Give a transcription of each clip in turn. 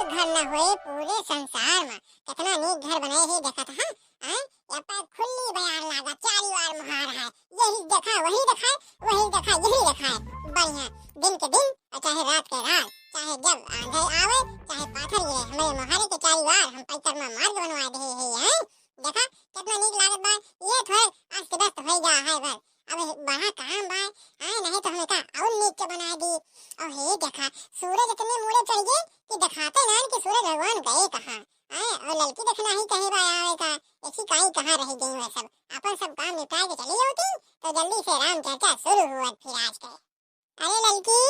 घर न होए पूरे संसार में। कितना नीक घर बनाए हे देखत हां। हैं या पर खुली बयार लागा चारी वार महार है। यही देखा वही देखा वही देखा यही देखा बढ़िया। दिन के दिन और चाहे रात के रात, चाहे जब आंधी आवे चाहे पाथर गिरे, हमारे महारे के चारी वार हम पैकर में मार्ग बनवा दे हैं। देखा कितना नीक लागत बा। ये थोड़े अस्त व्यस्त हो जा है घर। अब बड़ा काम बा आए नहीं तो हमें का और नीक के बना दी। और हे देखा सूरज इतने मुड़े चढ़ गए कि दिखाते ना कि सूरज भगवान गए कहाँ। आए और लड़की देखना ही कहीं बा आवे का ऐसी काई कहाँ रह गई है सब। अपन सब काम निपटा के चली होती तो जल्दी से राम चर्चा शुरू हुआ फिर आज के। अरे लड़की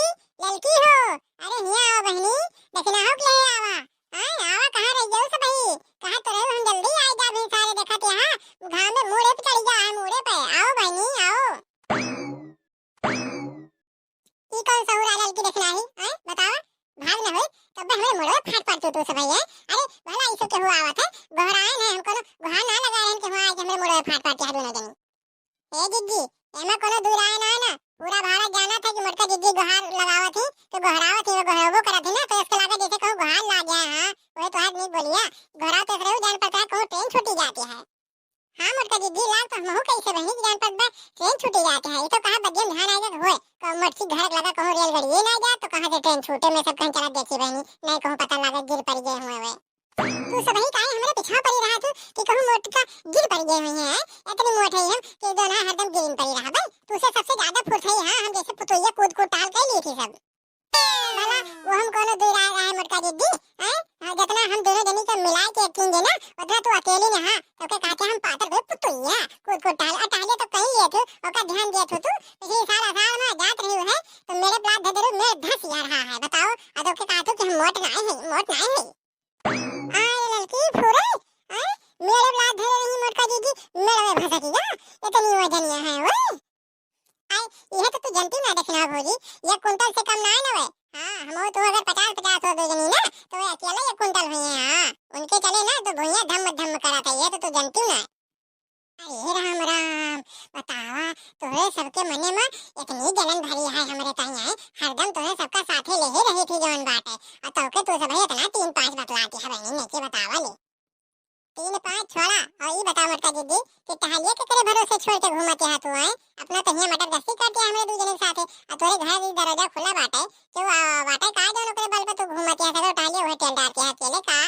लड़की हो, अरे हिया आओ बहनी, देखना हो कि आवा। आए आवा कहाँ रह गए सब भाई, कहाँ तो रहे हम जल्दी आ जा भी सारे देखत यहाँ घाम में मुड़े पे चढ़ जा मुड़े पे आओ बहनी आओ। ई कौन सा हुआ लड़की देखना ही हैं बताओ। भाग न होई तब हमरे मुड़े फाट फाट तू सब भैया। अरे भला इसे के हुआ आवत है घबराए न हमको गुहा ना लगा रहन के हुआ आज हमरे मुड़े फाट फाट के दोनों जनी। ए जिज्जी एमा कोनो दूर आए ना ना पूरा भारत जाना था कि मोटका जिज्जी गुहार लगावत है तो गहरावत है गहरावो करत है ना तो इसके लागे जैसे कहूं गुहार ला गया। हां वही तो आदमी बोलिया गहरा तो रहू जान पड़ता है कहूं ट्रेन छूटी जाती है। हां मोटका जिज्जी लाग तो हमहू कैसे बहनी जान पड़ता ट्रेन छूटी जाती है। ये तो कहां बदियम ध्यान आएगा होए तो मर्ची घर लगा कहूं रेलगाड़ी ये ना जा तो कहां से ट्रेन छूटे में सब कहीं चला देखी बहनी नहीं कहूं पता लगा गिर पड़ गए हुए वे। तू सब ही काहे हमरे पीछा पड़ी रहा तू कि कहूं मोटका गिर पड़ गए हुए हैं। इतनी मोट है हम कि दोनों हरदम गिर पड़ी रहा भाई। तू से सबसे ज्यादा फुर्त है। हां हम जैसे पुतोइया कूद कूद टाल के ली थी सब भला वो हम कोनो दूर आ रहा है मोटका जिद्दी हैं। जितना हम दोनों जनी के मिला के तीन देना उतना तू अकेले ने। हां तो के कहते हम पातर गए पुतोइया कूद कूद टाल और टाले तो कहीं लिए थे और का ध्यान दिया तू पिछले साल में जात रही है तो मेरे प्लाट धदरू में धस जा रहा है बताओ। अदो के कहते कि हम मोट नहीं है मोट नहीं है। आए लड़की फुरे हैं मेरे प्लाट धरे नहीं मोटका जिद्दी मेरे में भसक गया इतनी वजनिया है ओए। आई यह तो तू जनती ना देखना भौजी ये कुंटल से कम ना है ना वे। हां हम तो अगर 50 हो दो जनी ना तो वे अकेले 1 कुंटल हुए हैं। हां उनके चले ना तो भुइया धम धम कराता ये तो तू जनती ना। अरे राम राम बतावा तोरे सबके मने में इतनी जलन भरी है हमरे ताई है हरदम तोरे सबका साथे ले ही रही थी जौन बात है और तोके तू सब इतना 3-5 बतलाती है बहनी ने के बतावा ले 3-5 छोड़ा। और ये बता मोटका जिद्दी कि टहलिए के करे भरोसे छोड़ के घूमते है तू है अपना तहिया मटर गश्ती करती है हमरे दू जने साथे और तोरे घर की दरवाजा खुला बाटे क्यों बाटे का दोनों के बल पे तू घूमती है सब टहलिए होए टेल डालती है अकेले का।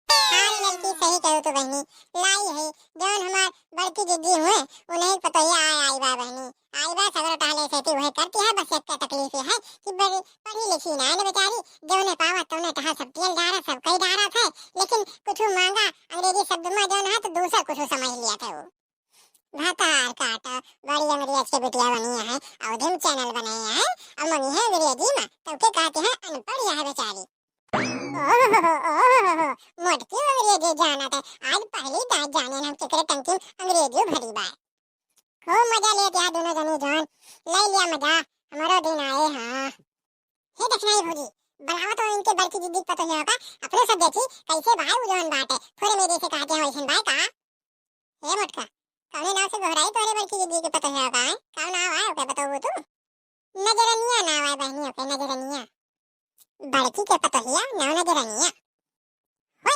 हां लड़की सही कहू तो बहनी लाई है जौन हमार बड़की जिद्दी हुए उन्हें पता ही आई बा बहनी आई बा सगर टहले से वही करती है। बस एक तकलीफ है कि बड़ी पढ़ी लिखी ना है बेचारी जौने पावा तौने टहल सब तेल डारा सब कई डारा था लेकिन कुछ मांगा अंग्रेजी शब्द में जौन है तो दूसरा कुछ समझ लिया था वो भातार काटा बड़ी अंग्रेज के बिटिया बनी है और जिम चैनल बनाए हैं और मनी है अंग्रेजी में तो के कहते हैं अनपढ़ है बेचारी। मोटकी अंग्रेजी जाना था आज पहली दांत जाने हम चिकरे टंकी अंग्रेजी भरी बा खूब मजा लेते हैं दोनों जनी जान ले लिया मजा हमारा दिन आए। हां हे देखना ही भौजी बनावा तो इनके बड़की जिद्दी पता ही होगा अपने सब देखी कैसे भाई उजोन बात है थोड़े मेरे से कहते हैं वैसे भाई का। हे मोटका कौन नाव से घबराई तोरे बड़की जिद्दी के पता ही होगा कौन नाव है ओके बताओ तू। नजरनिया नाव है बहनी ओके नजरनिया बड़की के पता हिया नाव नजरनिया होय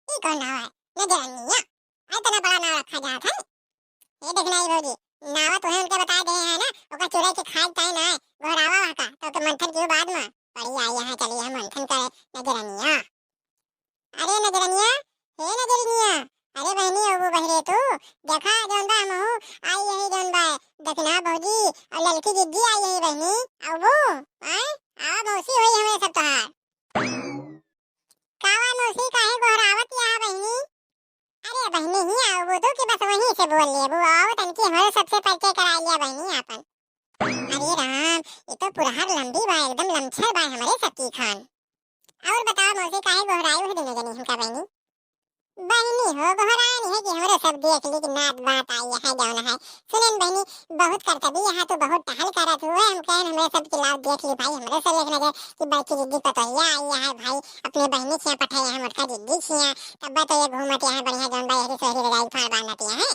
ई कौन नाव है नजरनिया इतना बड़ा नाव रखा जात है। ये देखना ही भौजी नावा तो है उनके बता दे है ना ओका चुराई के खाए ताई ना घोरावा का तो के मंथन के बाद में पड़ी आई है चली हम मंथन करे नजरनिया। अरे नजरनिया हे नजरनिया अरे बहनी ओ बहरे तू देखा जौन बा हमहू आई यही जौन बा देखना भौजी और लड़की जिद्दी आई यही बहनी और वो आए आ मौसी होई हमें सब तोहार कावा मौसी काहे घोरावत यहां बहनी। अरे बहनी ही आओ वो तो कि बस वहीं से बोल लिए वो आओ तनकी हमारे सबसे परिचय करा लिया बहनी अपन। अरे राम ये तो पुरहर लंबी बा एकदम लमछर बा हमारे सती खान। और बताओ मौसी काहे घोराई हो दोनों जनी हमका बहनी बहनी हो घोराई नहीं है कि हमारे सब देख ली कि नात बात आई है जौन है सुनेन बहनी बहुत करतबी यहाँ तो बहुत टहल करत हुए हम कहन हमारे सब की लाभ देख ली भाई हमारे से लेख नजर कि बड़की जिद्दी पता ही आई है भाई अपने बहनी छिया पठाई है मोटका जिद्दी छिया तब तो ये घूमत है बढ़िया जौन बा यही सोहरी रजाई फाड़ बांधती है।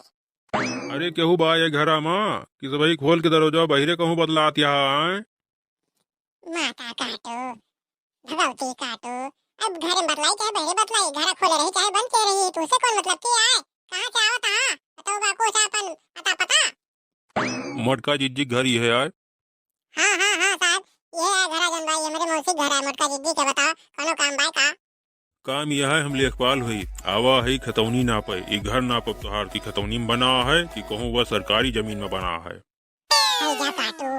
अरे केहू बा ये घरा मां कि सबही खोल के दरवाजा बहिरे कहूं बदलात यहाँ माता काटो भगवती काटो अब घर में बतलाई चाहे बहरे बतलाई, घर खोले रही चाहे बंद के रही, तुझसे कौन मतलब के आए, कहाँ से आवत हा, बताओ बाको चापन अता पता। मोटका जिज्जी घर ये है आए। हाँ हाँ हाँ साहब, ये है घर जन भाई, ये मेरे मौसी घर है मोटका जिद्दी के, बताओ कोनो काम भाई का। काम यह है हम लेखपाल हुई आवा है खतौनी ना पाए ये घर ना पब तोहार की खतौनी में बना है कि कहूँ वह सरकारी जमीन में बना है। जा पाटू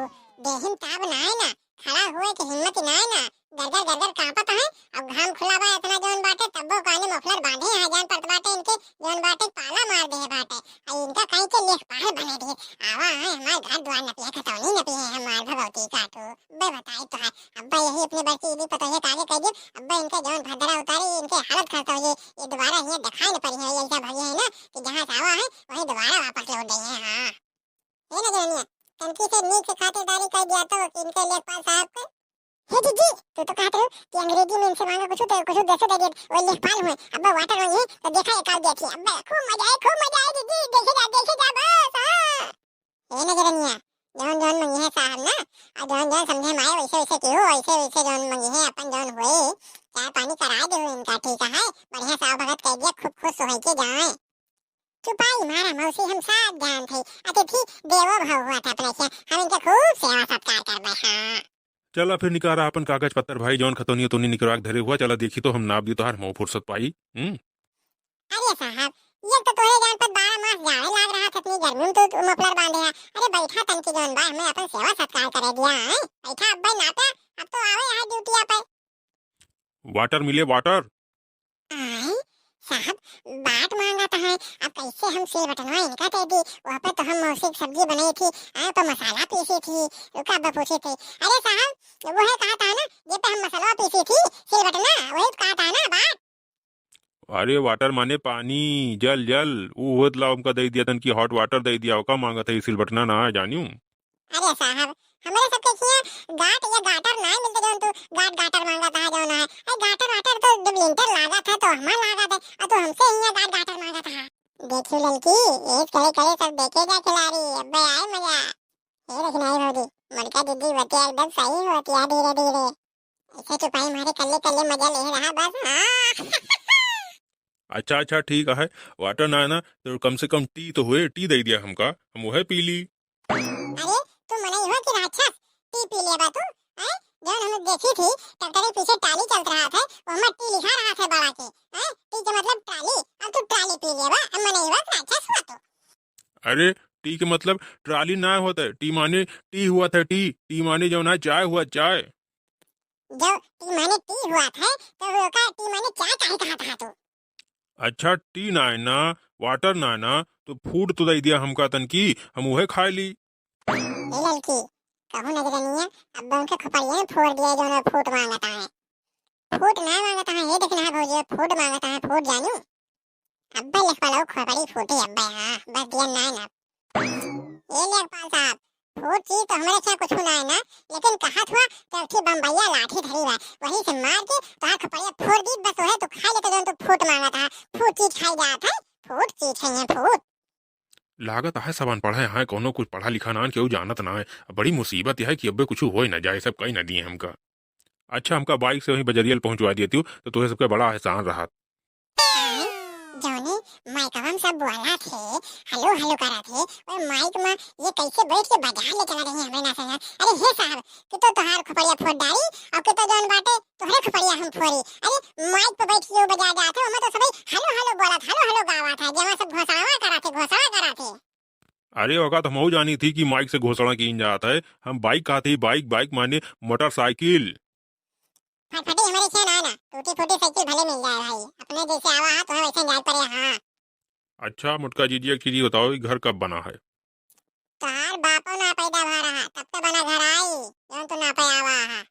देहिन ताब ना है ना, खड़ा हुए की हिम्मत ना है ना, गरगर गरगर कांपत है। अब घाम खुला बा इतना जोन बाटे तब्बो काने मफलर बांधे है जान पड़त बाटे इनके, जोन बाटे पाला मार दे बाटे आ इनका कहीं के लेखपाल बने दे। आवा है हमार घर द्वार न पिए खतौनी न पिए हमार भगवती काटू बे बताई तो है। अब्बा यही अपनी बच्ची दी पता है कागे कह दे, अब्बा इनके जोन भदरा उतारी इनके हालत खस्ता हो ये दोबारा ये दिखाई न पड़ी है, ऐसा भगी है ना कि जहां से आवा है वहीं दोबारा वापस लौट गई है। हां ये ना जनिया तनकी से नीक से खातिरदारी कर दिया तो इनके लेखपाल साहब को। हे दीदी तू तो कहते हो कि अंग्रेजी में इनसे मांगा कुछ जैसे दे दे वो लेखपाल हुए, अब्बा वाटर में है तो देखा एक आउ देखी, अब्बा खूब मजा आए दीदी, देखे जा बस। हां ये ना जनिया जोन जोन मंगी है साहब ना, और जोन जोन समझे माए वैसे वैसे क्यों वैसे वैसे जोन मंगी है अपन जोन हुए चाय पानी करा दे इनका, ठीक है बढ़िया साहब भगत कह दिया खूब खुश हो के जाए। चुपाई मारा मौसी हम सब ध्यान थे, अतिथि देवो भव हुआ था अपने से, हम इनके खूब सेवा सत्कार कर बैठा। हाँ चला फिर निकारा अपन कागज पत्तर भाई जौन खतौनी तो नहीं निकलवा के धरे हुआ चला देखी तो हम नाप दी तोहार मुंह फुर्सत पाई। अरे साहब ये तो तोरे जान पर 12 मास जाड़े लाग रहा था, इतनी गर्मी में तो मफलर बांधे है। अरे बैठा तन की जोन बा हमें अपन सेवा सत्कार करे दिया है, बैठा अब्बा नापे अब तो आवे यहाँ ड्यूटी पे। वाटर मिले वाटर। आए साहब बात मांगा था है, अब कैसे हम सिल बटनवा इनका दे दी, वहाँ पर तो हम मौसी की सब्जी बनाई थी तो मसाला पीसी थी, रुका अब्बा पूछी थी। अरे साहब वो है कहा था ना ये पे हम मसाला पीसी थी सिल बटना, वही कहा था ना बात। अरे वाटर माने पानी जल जल वो होत ला हमका दे दिया तन की हॉट वाटर दे दिया ओका मांगा था इसिल बटना ना जानियो। अरे साहब हमारे सबके किया गाट या गाटर ना मिलते जोन तू गाट गाटर मांगा था जोन है, अरे गाटर वाटर तो जब लिंटर लागा था तो हमार लागा था और तो हमसे ही गाट गाटर मांगा था। देखियो लड़की एक करे करे सब देखे जा खिलाड़ी, अब्बे आए मजा। ये रखना है होगी मलका दीदी बतिया एकदम सही होती है धीरे धीरे, ऐसे चुपाई मारे कल्ले कल्ले मजा ले रहा बस। हाँ अच्छा अच्छा ठीक है वाटर ना है ना तो कम से कम टी तो हुए टी दे दिया हमका हम वह पी ली। अरे तू मने हो कि राक्षस टी पी ले बा तू हैं, जो हम देखी थी ट्रैक्टर के पीछे टाली चल रहा था वो में टी लिखा रहा था बड़ा के हैं, टी के मतलब टाली, अब तू टाली पी ले बा हम मने हो राक्षस हुआ तू। अरे टी के मतलब ट्राली ना होता है, टी माने टी हुआ था, टी टी माने जो ना चाय हुआ चाय। जो टी माने टी हुआ था तो वो का टी माने चाय काहे कहा था तू। अच्छा टी ना है ना वाटर ना है ना तो फूड तो दे दिया हमका तन की हम वह खा ली। ये लड़की कहूं नजरनिया अब उनके खपड़िया में फोड़ दिया जो ना फूट मांगता है, फूट ना मांगता है ये देखना है भौजी फूट मांगता है फूट जानू, अब्बा लेखपाल खपड़ी फूटी अब्बा। हाँ बस दिया ना ना ये लेखपाल साहब फूट चीज तो हमारे क्या कुछ ना है ना, लेकिन कहा हुआ तो उठी बम्बैया लाठी धरी हुआ वहीं से मार के तो खपड़िया फोड़ दी बस वह तो खा लेते जो तो फूट मांगता है, फूट चीज खाई जाता है, फूट चीज है ये फूट। लागत है सबन पढ़े है कोनो कुछ पढ़ा लिखा ना केहू जानत ना है, बड़ी मुसीबत है कि अब्बे कुछ हो ना जाए सब कहीं ना दिए हमका। अच्छा हमका बाइक से वहीं बजरियल पहुंचवा दिए तू तो तुम्हें सबके बड़ा एहसान रहा। जोनी माइक हम सब बोला थे हेलो हेलो करा थे और माइक में ये कैसे बैठ के बजा ले चला रही है हमें ना समझ। अरे हे साहब कि तो तोहार खपड़िया फोड़ डाली और कि तो जोन बाटे तोहरे खपड़िया हम फोड़ी, अरे माइक पे बैठ के बजा जाते हमें तो सभी हेलो हेलो बोला था हेलो हेलो गावा था जमा सब घोषणा करा थे। अरे वक़्त हम जानी थी कि माइक से घोषणा की जाता है, हम बाइक कहा थी बाइक बाइक माने मोटरसाइकिल। फटफटी हमारे से ना ना टूटी फूटी साइकिल भले मिल जाए भाई, अपने जैसे आवा तो वैसे जाए पड़े। हाँ अच्छा मुटका जीजी एक चीज बताओ घर कब बना है। तार बापो ना पैदा भा रहा तब तो बना घर आई जौन तो ना पे आवा हा।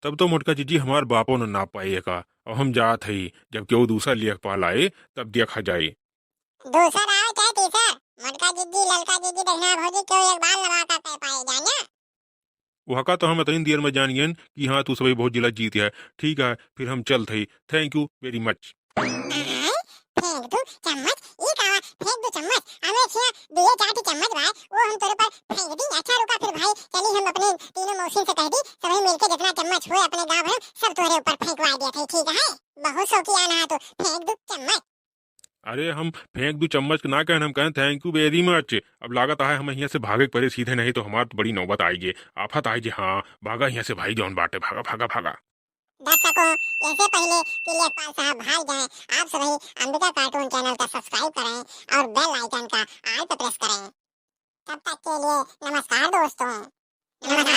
तब तो मुटका जीजी हमार बापों ने ना पाएगा और हम जात है जब केहू दूसरा लेखपाल आए तब देखा जाए। दूसर आवे चाहे तीसर मटका जिद्दी ललका जिद्दी देखना भौजी क्यों एक बाल लगा कर कह पाए जाना। वहाँ का तो हम इतनी देर में जानियन कि हाँ तू सभी बहुत जिला जीत है। ठीक है फिर हम चलते ही, थैंक यू वेरी मच। फेंक दूं चम्मच ये कावा फेंक दो चम्मच हमें छिया दुए चाटी चम्मच भाई वो हम तेरे पर फेंक दी। अच्छा रुका फिर भाई चली हम अपने तीनों मौसी से कह दी सभी मिलके जितना चम्मच हुए अपने गांव भर सब तुम्हारे ऊपर फेंकवा दिया था। ठीक है बहुत शौकियान है तो फेंक दो चम्मच। अरे हम फेंक दू चम्मच ना कहन, हम कहें थैंक यू वेरी मच। अब लागत है हम यहाँ से भागे पड़े सीधे, नहीं तो हमार तो बड़ी नौबत आएगी, आफत आएगी। हाँ भागा यहाँ से भाई, जौन बाटे भागा भागा भागा। दर्शकों इससे पहले कि लेखपाल साहब भाग जाएं, आप सभी अंबिका कार्टून चैनल का सब्सक्राइब करें और बेल आइकन का ऑल पे प्रेस करें। तब तक के लिए नमस्कार दोस्तों। नमस्कार।